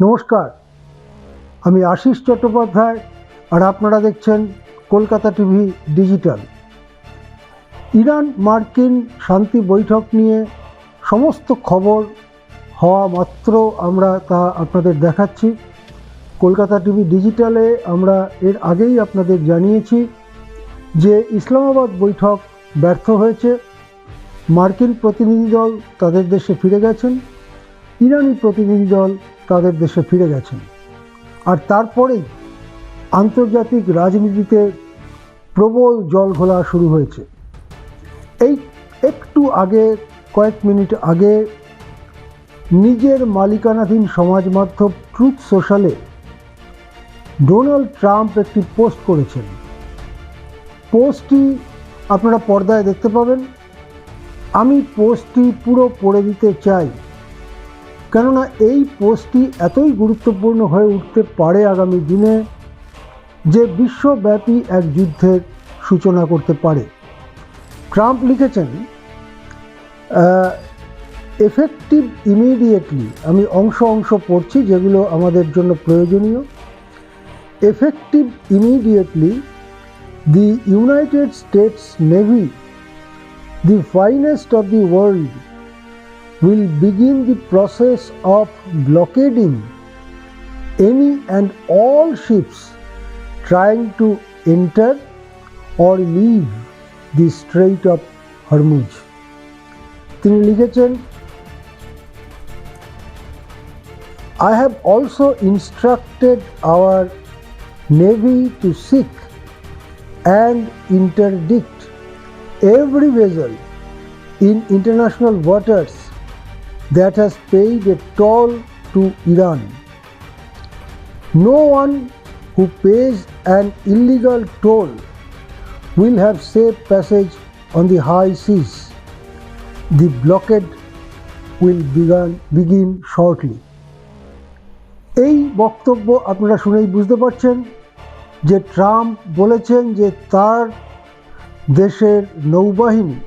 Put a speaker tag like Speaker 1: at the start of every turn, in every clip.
Speaker 1: নমস্কার, আমি আশিস চট্টোপাধ্যায় আর আপনারা দেখছেন কলকাতা টিভি ডিজিটাল। ইরান মার্কিন শান্তি বৈঠক নিয়ে সমস্ত খবর হওয়া মাত্র আমরা তা আপনাদের দেখাচ্ছি। কলকাতা টিভি ডিজিটালে আমরা এর আগেই আপনাদের জানিয়েছি যে ইসলামাবাদ বৈঠক ব্যর্থ হয়েছে, মার্কিন প্রতিনিধি দল তাদের দেশে ফিরে গেছেন, ইরানি প্রতিনিধি দল তাদের দেশে ফিরে গেছেন। আর তারপরেই আন্তর্জাতিক রাজনীতিতে প্রবল জলঘোলা শুরু হয়েছে। এই একটু আগে, কয়েক মিনিট আগে, নিজের মালিকানাধীন সমাজ মাধ্যম ট্রুথ সোশ্যালে ডোনাল্ড ট্রাম্প একটি পোস্ট করেছেন। পোস্টটি আপনারা পর্দায় দেখতে পাবেন। আমি পোস্টটি পুরো পড়ে দিতে চাই, কেননা এই পোস্টটি এতই গুরুত্বপূর্ণ হয়ে উঠতে পারে আগামী দিনে যে বিশ্বব্যাপী এক যুদ্ধের সূচনা করতে পারে। ট্রাম্প লিখেছেন, এফেক্টিভ ইমিডিয়েটলি, আমি অংশ অংশ পড়ছি যেগুলো আমাদের জন্য প্রয়োজনীয়। Effective immediately, the United states navy, the finest of the world, will begin the process of blockading any and all ships trying to enter or leave the Strait of Hormuz. তিনি লিখেছেন, I have also instructed our Navy to seek and interdict every vessel in international waters that has paid a toll to Iran. No one who pays an illegal toll will have safe passage on the high seas. The blockade will begin shortly. এই বক্তব্য আপনারা শুনেই বুঝতে পারছেন যে Trump বলেছেন যে তার দেশের নৌবাহিনী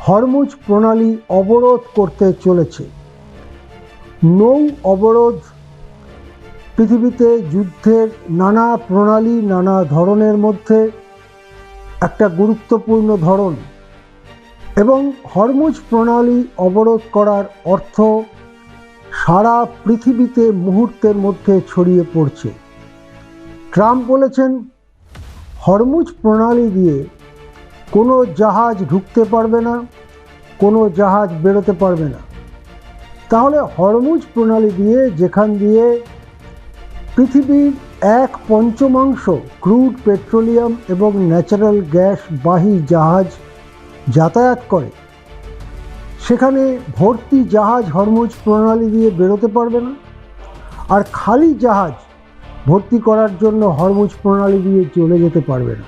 Speaker 1: হরমুজ প্রণালী অবরোধ করতে চলেছে। নৌ অবরোধ পৃথিবীতে যুদ্ধের নানা প্রণালী, নানা ধরনের মধ্যে একটা গুরুত্বপূর্ণ ধরন, এবং হরমুজ প্রণালী অবরোধ করার অর্থ সারা পৃথিবীতে মুহূর্তের মধ্যে ছড়িয়ে পড়ছে। ট্রাম্প বলেছেন, হরমুজ প্রণালী দিয়ে কোনো জাহাজ ঢুকতে পারবে না, কোনো জাহাজ বেরোতে পারবে না। তাহলে হরমুজ প্রণালী দিয়ে, যেখান দিয়ে পৃথিবীর 1/5 ক্রুড পেট্রোলিয়াম এবং ন্যাচারাল গ্যাস বাহী জাহাজ যাতায়াত করে, সেখানে ভর্তি জাহাজ হরমুজ প্রণালী দিয়ে বেরোতে পারবে না, আর খালি জাহাজ ভর্তি করার জন্য হরমুজ প্রণালী দিয়ে চলে যেতে পারবে না।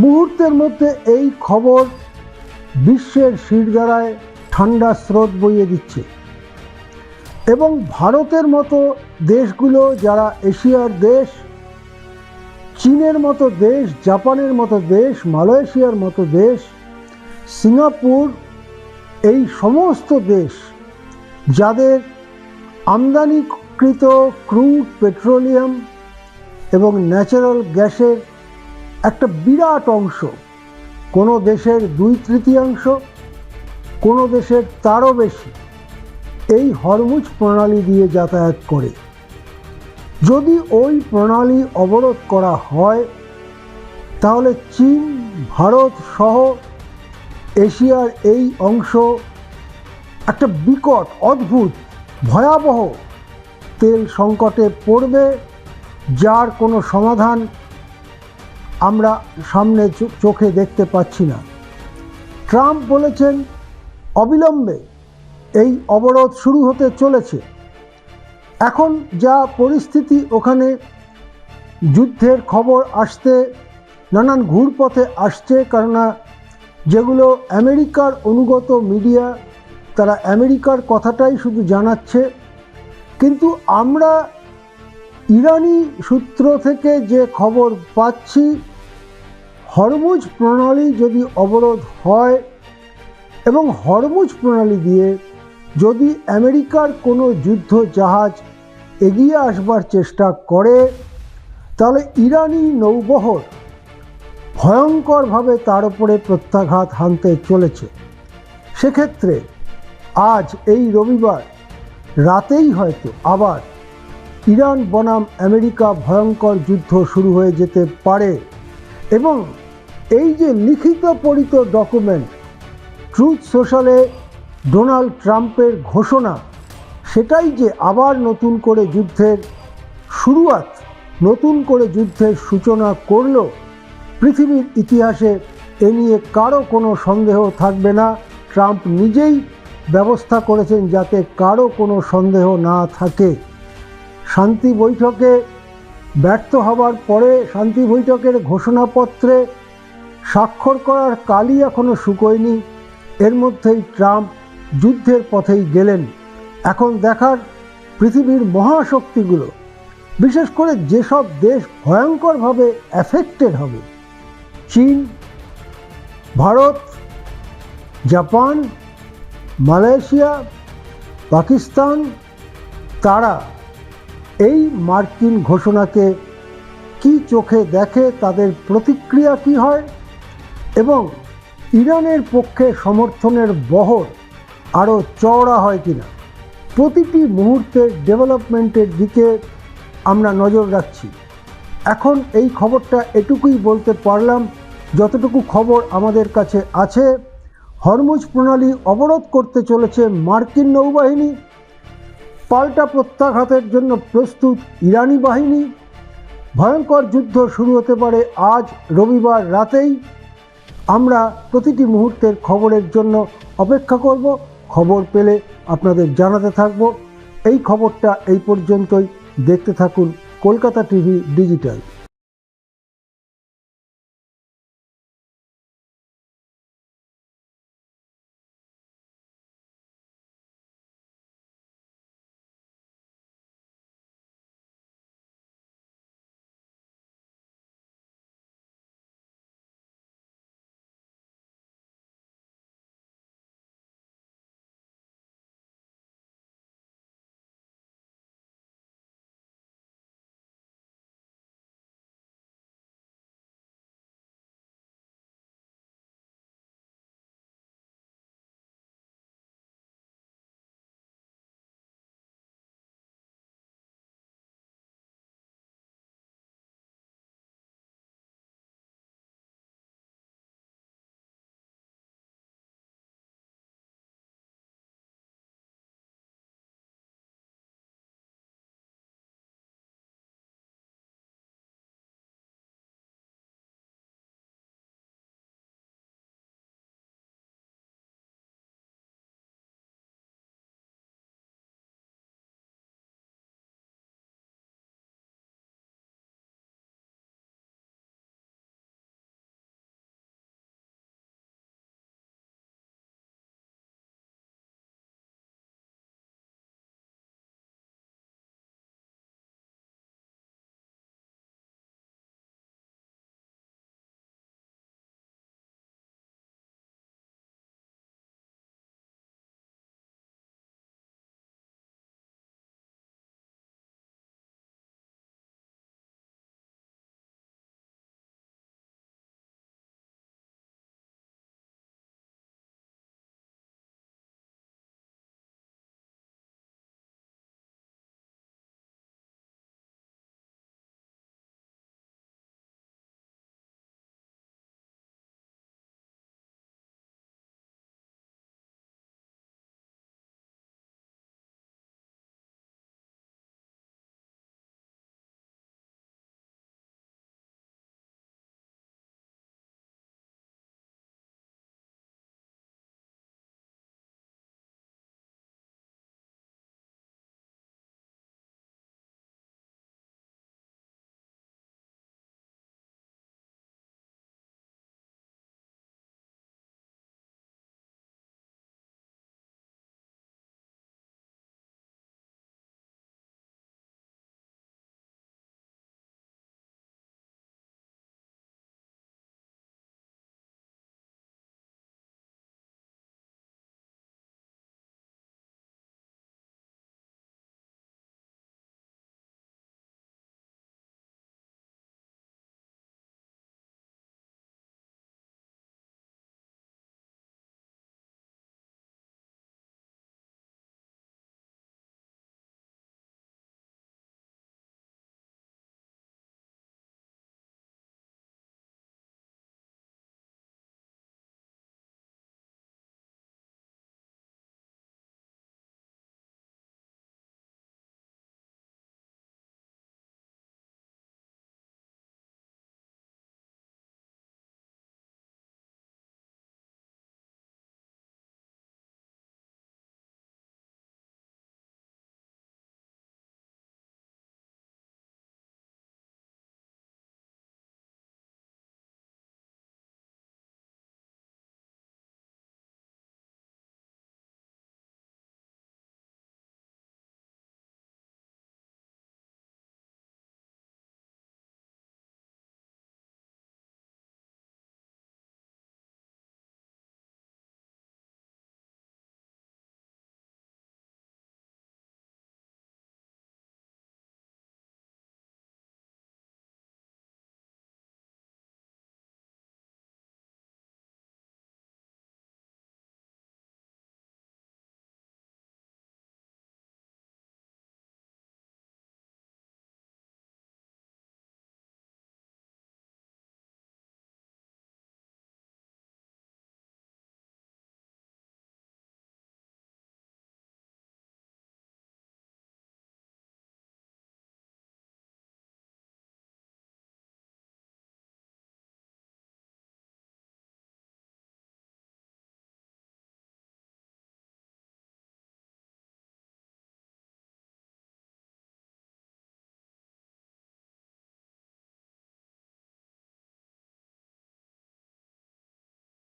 Speaker 1: মুহূর্তের মধ্যে এই খবর বিশ্বের শিরদাঁড়ায় ঠান্ডা স্রোত বইয়ে দিচ্ছে, এবং ভারতের মতো দেশগুলো, যারা এশিয়ার দেশ, চীনের মতো দেশ, জাপানের মতো দেশ, মালয়েশিয়ার মতো দেশ, সিঙ্গাপুর, এই সমস্ত দেশ যাদের আমদানিকৃত ক্রুড পেট্রোলিয়াম এবং ন্যাচারাল গ্যাসের একটা বিরাট অংশ, কোনো দেশের 2/3, কোনো দেশের তারও বেশি, এই হরমুজ প্রণালী দিয়ে যাতায়াত করে। যদি ওই প্রণালী অবরোধ করা হয়, তাহলে চীন, ভারত সহ এশিয়ার এই অংশ একটা বিকট, অদ্ভুত, ভয়াবহ তেল সংকটে পড়বে, যার কোনো সমাধান আমরা সামনে চোখে দেখতে পাচ্ছি না। ট্রাম্প বলেছেন, অবিলম্বে এই অবরোধ শুরু হতে চলেছে। এখন যা পরিস্থিতি, ওখানে যুদ্ধের খবর আসতে নানান ঘুরপথে আসছে, কেননা যেগুলো আমেরিকার অনুগত মিডিয়া, তারা আমেরিকার কথাটাই শুধু জানাচ্ছে। কিন্তু আমরা ইরানি সূত্র থেকে যে খবর পাচ্ছি, হরমুজ প্রণালী যদি অবরোধ হয় এবং হরমুজ প্রণালী দিয়ে যদি আমেরিকার কোনো যুদ্ধ জাহাজ এগিয়ে আসবার চেষ্টা করে তাহলে ইরানি নৌবহর ভয়ঙ্করভাবে তার উপরে প্রত্যাঘাত হানতে চলেছে। সেক্ষেত্রে আজ এই রবিবার রাতেই হয়তো আবার ইরান বনাম আমেরিকা ভয়ঙ্কর যুদ্ধ শুরু হয়ে যেতে পারে। এবং এই যে লিখিত পড়িত ডকুমেন্ট, ট্রুথ সোশ্যালে ডোনাল্ড ট্রাম্পের ঘোষণা, সেটাই যে আবার নতুন করে যুদ্ধের শুরুয়াত, নতুন করে যুদ্ধের সূচনা করল, পৃথিবীর ইতিহাসে এ নিয়ে কারো কোনো সন্দেহ থাকবে না। ট্রাম্প নিজেই ব্যবস্থা করেছেন যাতে কারো কোনো সন্দেহ না থাকে। শান্তি বৈঠকে ব্যর্থ হবার পরে শান্তি বৈঠকের ঘোষণাপত্রে স্বাক্ষর করার কালই এখনও শুকোয়নি, এর মধ্যেই ট্রাম্প যুদ্ধের পথেই গেলেন। এখন দেখার পৃথিবীর মহাশক্তিগুলো, বিশেষ করে যেসব দেশ ভয়ঙ্করভাবে অ্যাফেক্টেড হবে, চীন, ভারত, জাপান, মালয়েশিয়া, পাকিস্তান, তারা এই মার্কিন ঘোষণাকে কি চোখে দেখে, তাদের প্রতিক্রিয়া কি হয় এবং ইরানের পক্ষে সমর্থনের বহর আরও চওড়া হয় কিনা, প্রতিটি মুহূর্তের ডেভেলপমেন্টের দিকে আমরা নজর রাখছি। এখন এই খবরটা এটুকুই বলতে পারলাম, যতটুকু খবর আমাদের কাছে আছে। হরমুজ প্রণালী অবরোধ করতে চলেছে মার্কিন নৌবাহিনী, পাল্টা প্রত্যাঘাতের জন্য প্রস্তুত ইরানি বাহিনী। ভয়ঙ্কর যুদ্ধ শুরু হতে পারে আজ রবিবার রাতেই। আমরা প্রতিটি মুহূর্তের খবরের জন্য অপেক্ষা করব, খবর পেলে আপনাদের জানাতে থাকব। এই খবরটা এই পর্যন্তই। দেখতে থাকুন কলকাতা টিভি ডিজিটাল।